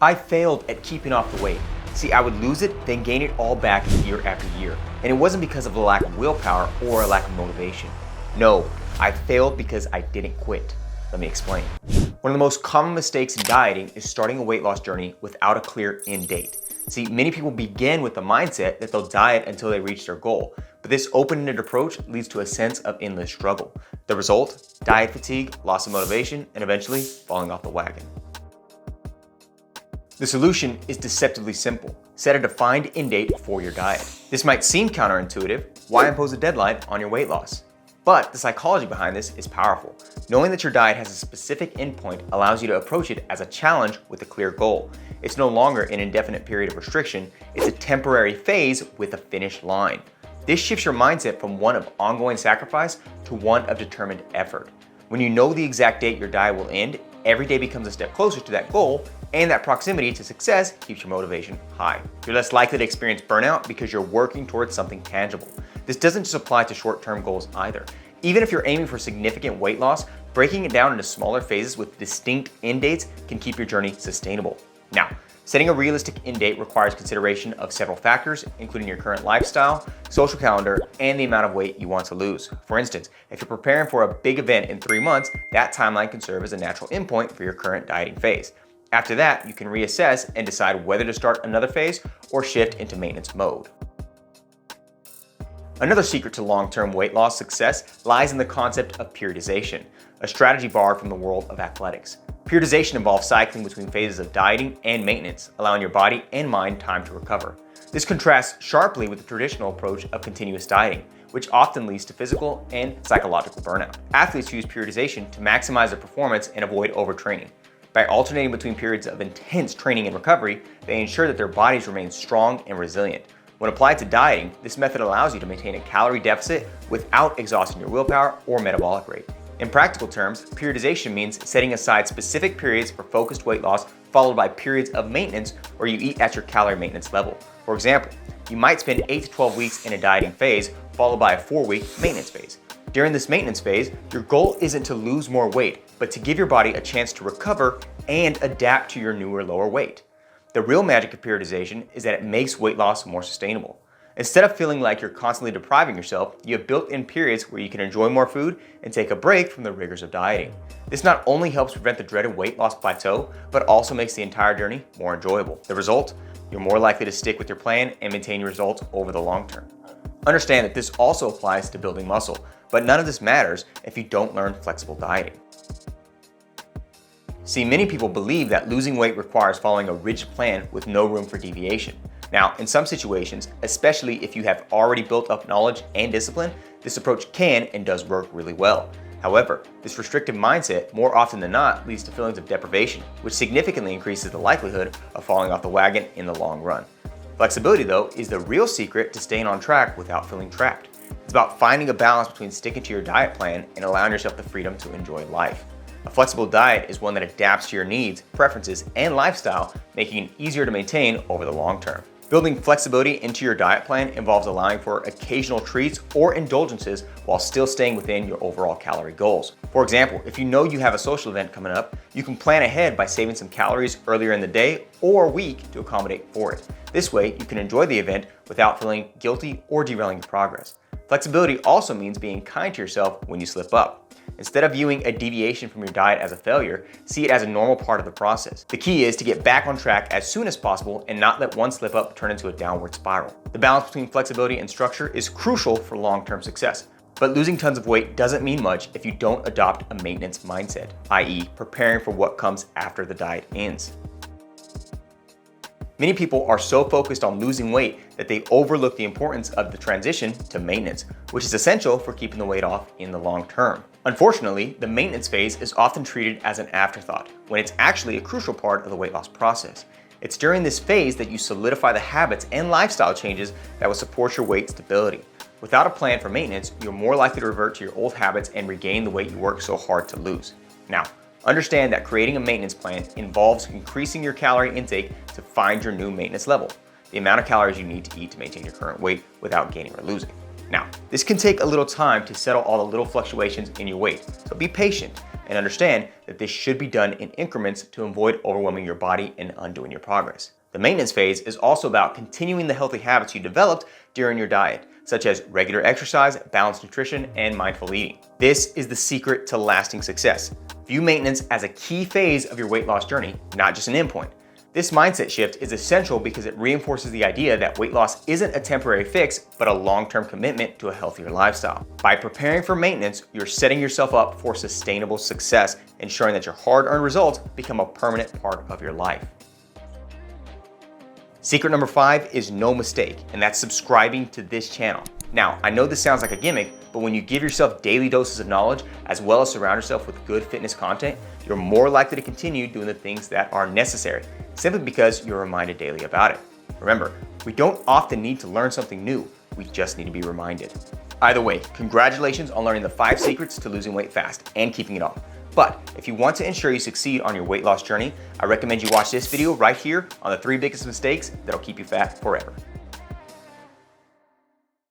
I failed at keeping off the weight. See, I would lose it, then gain it all back year after year. And it wasn't because of a lack of willpower or a lack of motivation. No, I failed because I didn't quit. Let me explain. One of the most common mistakes in dieting is starting a weight loss journey without a clear end date. See, many people begin with the mindset that they'll diet until they reach their goal, but this open-ended approach leads to a sense of endless struggle. The result? Diet fatigue, loss of motivation, and eventually falling off the wagon. The solution is deceptively simple. Set a defined end date for your diet. This might seem counterintuitive. Why impose a deadline on your weight loss? But the psychology behind this is powerful. Knowing that your diet has a specific endpoint allows you to approach it as a challenge with a clear goal. It's no longer an indefinite period of restriction, it's a temporary phase with a finish line. This shifts your mindset from one of ongoing sacrifice to one of determined effort. When you know the exact date your diet will end, every day becomes a step closer to that goal, and that proximity to success keeps your motivation high. You're less likely to experience burnout because you're working towards something tangible. This doesn't just apply to short-term goals either. Even if you're aiming for significant weight loss, breaking it down into smaller phases with distinct end dates can keep your journey sustainable. Now, setting a realistic end date requires consideration of several factors, including your current lifestyle, social calendar, and the amount of weight you want to lose. For instance, if you're preparing for a big event in 3 months, that timeline can serve as a natural endpoint for your current dieting phase. After that, you can reassess and decide whether to start another phase or shift into maintenance mode. Another secret to long-term weight loss success lies in the concept of periodization, a strategy borrowed from the world of athletics. Periodization involves cycling between phases of dieting and maintenance, allowing your body and mind time to recover. This contrasts sharply with the traditional approach of continuous dieting, which often leads to physical and psychological burnout. Athletes use periodization to maximize their performance and avoid overtraining. By alternating between periods of intense training and recovery, they ensure that their bodies remain strong and resilient. When applied to dieting, this method allows you to maintain a calorie deficit without exhausting your willpower or metabolic rate. In practical terms, periodization means setting aside specific periods for focused weight loss followed by periods of maintenance where you eat at your calorie maintenance level. For example, you might spend 8 to 12 weeks in a dieting phase followed by a 4-week maintenance phase. During this maintenance phase, your goal isn't to lose more weight, but to give your body a chance to recover and adapt to your newer, lower weight. The real magic of periodization is that it makes weight loss more sustainable. Instead of feeling like you're constantly depriving yourself, you have built-in periods where you can enjoy more food and take a break from the rigors of dieting. This not only helps prevent the dreaded weight loss plateau, but also makes the entire journey more enjoyable. The result? You're more likely to stick with your plan and maintain your results over the long term. Understand that this also applies to building muscle, but none of this matters if you don't learn flexible dieting. See, many people believe that losing weight requires following a rigid plan with no room for deviation. Now, in some situations, especially if you have already built up knowledge and discipline, this approach can and does work really well. However, this restrictive mindset more often than not leads to feelings of deprivation, which significantly increases the likelihood of falling off the wagon in the long run. Flexibility, though, is the real secret to staying on track without feeling trapped. It's about finding a balance between sticking to your diet plan and allowing yourself the freedom to enjoy life. A flexible diet is one that adapts to your needs, preferences, and lifestyle, making it easier to maintain over the long term. Building flexibility into your diet plan involves allowing for occasional treats or indulgences while still staying within your overall calorie goals. For example, if you know you have a social event coming up, you can plan ahead by saving some calories earlier in the day or week to accommodate for it. This way, you can enjoy the event without feeling guilty or derailing your progress. Flexibility also means being kind to yourself when you slip up. Instead of viewing a deviation from your diet as a failure, see it as a normal part of the process. The key is to get back on track as soon as possible and not let one slip up turn into a downward spiral. The balance between flexibility and structure is crucial for long-term success. But losing tons of weight doesn't mean much if you don't adopt a maintenance mindset, i.e., preparing for what comes after the diet ends. Many people are so focused on losing weight that they overlook the importance of the transition to maintenance, which is essential for keeping the weight off in the long term. Unfortunately, the maintenance phase is often treated as an afterthought, when it's actually a crucial part of the weight loss process. It's during this phase that you solidify the habits and lifestyle changes that will support your weight stability. Without a plan for maintenance, you're more likely to revert to your old habits and regain the weight you worked so hard to lose. Now, understand that creating a maintenance plan involves increasing your calorie intake to find your new maintenance level, the amount of calories you need to eat to maintain your current weight without gaining or losing. Now, this can take a little time to settle all the little fluctuations in your weight, so be patient and understand that this should be done in increments to avoid overwhelming your body and undoing your progress. The maintenance phase is also about continuing the healthy habits you developed during your diet, such as regular exercise, balanced nutrition, and mindful eating. This is the secret to lasting success. View maintenance as a key phase of your weight loss journey, not just an endpoint. This mindset shift is essential because it reinforces the idea that weight loss isn't a temporary fix, but a long-term commitment to a healthier lifestyle. By preparing for maintenance, you're setting yourself up for sustainable success, ensuring that your hard-earned results become a permanent part of your life. Secret number 5 is no mistake, and that's subscribing to this channel. Now, I know this sounds like a gimmick, but when you give yourself daily doses of knowledge, as well as surround yourself with good fitness content, you're more likely to continue doing the things that are necessary, simply because you're reminded daily about it. Remember, we don't often need to learn something new, we just need to be reminded. Either way, congratulations on learning the 5 secrets to losing weight fast and keeping it off. But if you want to ensure you succeed on your weight loss journey, I recommend you watch this video right here on the 3 biggest mistakes that'll keep you fat forever.